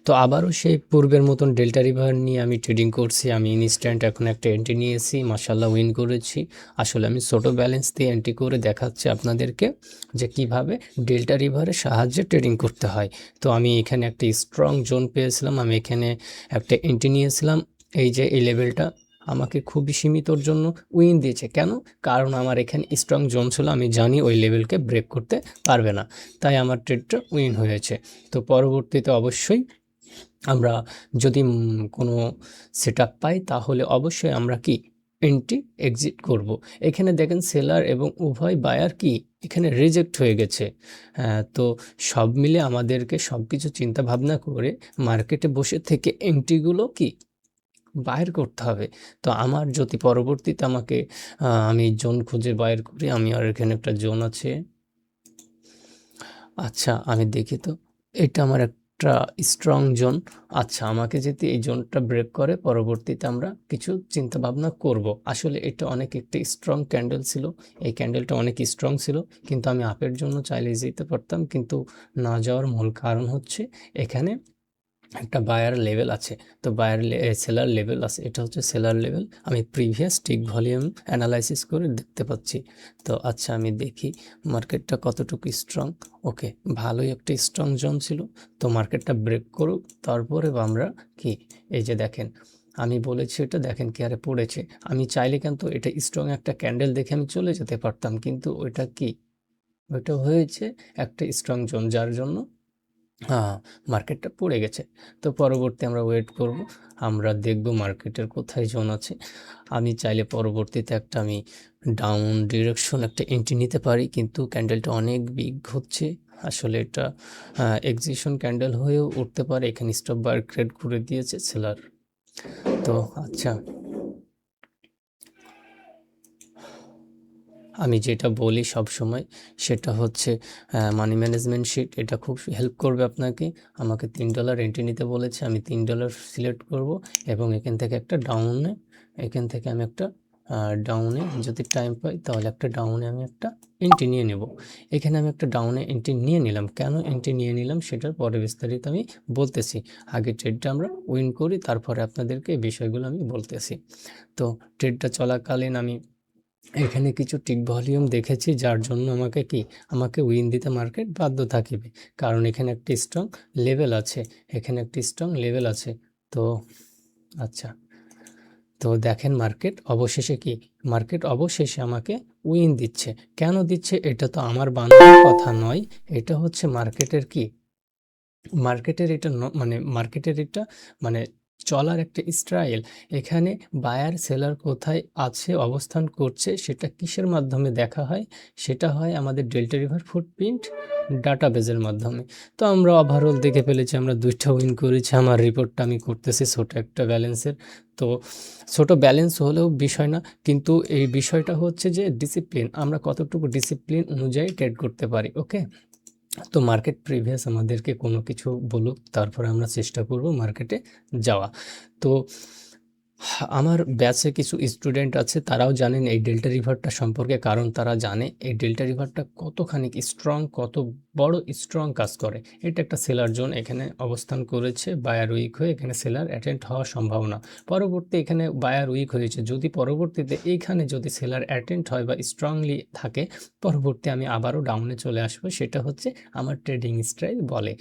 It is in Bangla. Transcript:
তো আবারও সেই পূর্বের মতন ডেল্টা রিভার নিয়ে আমি ট্রেডিং করছি। আমি ইনস্ট্যান্ট এখন একটা এন্ট্রি নিয়েছি, মাশাআল্লাহ উইন করেছি। আসলে আমি ছোট ব্যালেন্স দিয়ে এন্ট্রি করে দেখাচ্ছি আপনাদেরকে যে কিভাবে ডেল্টা রিভারের সাহায্যে ট্রেডিং করতে হয়। তো আমি এখানে একটা স্ট্রং জোন পেয়েছিলাম, আমি এখানে একটা এন্ট্রি নিয়েছিলাম। এই যে এই লেভেলটা আমাকে খুবই সীমিতর জন্য উইন দিয়েছে। কেন? কারণ আমার এখানে স্ট্রং জোন ছিল, আমি জানি ওই লেভেলকে ব্রেক করতে পারবে না, তাই আমার ট্রেডটা উইন হয়েছে। তো পরবর্তীতে অবশ্যই আমরা যদি কোনো সেটআপ পাই তাহলে অবশ্যই আমরা কি এন্ট্রি এক্সিট করব। এখানে দেখেন সেলার এবং উভয় বায়ার কি এখানে রিজেক্ট হয়ে গেছে। তো সব মিলে আমাদেরকে সব কিছু চিন্তা ভাবনা করে মার্কেটে বসে থেকে এন্ট্রিগুলো কি বাইর করতে হবে। তো আমার যদি পরবর্তীতে আমাকে আমি জোন খুঁজে বাইর করি, আমি আর এখানে একটা জোন আছে। আচ্ছা আমি দেখি তো, এটা আমার একটা স্ট্রং জোন। আচ্ছা আমাকে যদি এই জোনটা ব্রেক করে পরবর্তীতে আমরা কিছু চিন্তা ভাবনা করব। আসলে এটা অনেক একটা স্ট্রং ক্যান্ডেল ছিল, এই ক্যান্ডেলটা অনেক স্ট্রং ছিল, কিন্তু আমি আপের জন্য চাইলে যেতে পারতাম, কিন্তু না যাওয়ার মূল কারণ হচ্ছে এখানে একটা বায়ার লেভেল আছে। তো সেলার লেভেল আছে, এটা হচ্ছে সেলার লেভেল। আমি প্রিভিয়াস টিক ভলিউম অ্যানালাইসিস করে দেখতে পাচ্ছি। তো আচ্ছা আমি দেখি মার্কেটটা কতটুকু স্ট্রং। ওকে, ভালোই একটা স্ট্রং জোন ছিল। তো মার্কেটটা ব্রেক করুক, তারপরে আমরা কি এই যে দেখেন আমি বলেছি এটা দেখেন কি আরে পড়েছে। আমি চাইলে কিন্তু এটা স্ট্রং একটা ক্যান্ডেল দেখে আমি চলে যেতে পারতাম, কিন্তু ওইটা কি ওইটা হয়েছে একটা স্ট্রং জোন, যার জন্য মার্কেটটা পড়ে গেছে। তো পরবর্তী আমরা ওয়েট করব, আমরা দেখব মার্কেটের কোথায় জোন আছে। আমি চাইলে পরবর্তীতে একটা আমি ডাউন ডিরেকশন একটা এন্ট্রি নিতে পারি, কিন্তু ক্যান্ডেলটা অনেক বিগ হচ্ছে। আসলে এটা এক্সিশন ক্যান্ডেল হয়েও উঠতে পারে। এখানে স্টপ বার ক্রিয়েট করে দিয়েছে সেলার। তো আচ্ছা আমি যেটা বলি সবসময় সেটা হচ্ছে মানি ম্যানেজমেন্ট শিট, এটা খুব হেল্প করবে আপনাকে। আমাকে $3 এন্ট্রি নিতে বলেছে, আমি $3 সিলেক্ট করব এবং এখান থেকে একটা ডাউনে, এখান থেকে আমি একটা ডাউনে যদি টাইম পাই তাহলে একটা ডাউনে আমি একটা এন্ট্রি নিয়ে নেব। এখানে আমি একটা ডাউনে এন্ট্রি নিয়ে নিলাম। কেন এন্ট্রি নিয়ে নিলাম সেটার পরে বিস্তারিত আমি বলতেছি। আগে ট্রেডটা আমরা উইন করি, তারপরে আপনাদেরকে এই বিষয়গুলো আমি বলতেছি। তো ট্রেডটা চলাকালীন আমি এখানে কিছু টিক ভলিউম দেখেছি, যার জন্য আমাকে উইন দিতে মার্কেট বাধ্য থাকিবে, কারণ এখানে একটি স্ট্রং লেভেল আছে, এখানে একটি স্ট্রং লেভেল আছে। তো আচ্ছা, তো দেখেন মার্কেট অবশেষে আমাকে উইন দিচ্ছে। কেন দিচ্ছে? এটা তো আমার বানানোর কথা নয়, এটা হচ্ছে মার্কেটের মার্কেটের এটা মানে চলার একটা স্টাইল। এখানে বায়ার সেলার কোথায় আছে, অবস্থান করছে, সেটা কিসের মাধ্যমে দেখা হয়? সেটা হয় আমাদের ডেল্টা রিভার ফুটপ্রিন্ট ডাটাবেজের মাধ্যমে। তো আমরা ওভারঅল দেখে ফেলেছি, আমরা 2টা উইন করেছি। আমার রিপোর্টটা আমি করতেছি ছোট একটা ব্যালেন্সের। তো ছোট ব্যালেন্স হলেও বিষয় না, কিন্তু এই বিষয়টা হচ্ছে যে ডিসিপ্লিন, আমরা কতটুকু ডিসিপ্লিন অনুযায়ী ট্রেড করতে পারি। ওকে, তো মার্কেট প্রিভিয়াস আমাদেরকে কোনো কিছু বলুক, তারপরে আমরা চেষ্টা করব মার্কেটে যাওয়া। তো আমার ব্যাচে কিছু স্টুডেন্ট আছে, তারাও জানেন এই ডেল্টা রিভারটা সম্পর্কে, কারণ তারা জানে এই ডেল্টা রিভারটা কতখানি স্ট্রং, কত বড় স্ট্রং কাজ করে। এটা একটা সেলার জোন, এখানে অবস্থান করেছে বায়ার উইক হয়ে, এখানে সেলার অ্যাটেন্ড হওয়ার সম্ভাবনা। পরবর্তী এখানে বায়ার উইক হয়েছে, যদি পরবর্তীতে এইখানে যদি সেলার অ্যাটেন্ড হয় বা স্ট্রংলি থাকে, পরবর্তী আমি আবারও ডাউনে চলে আসবো। সেটা হচ্ছে আমার ট্রেডিং স্টাইল বলে।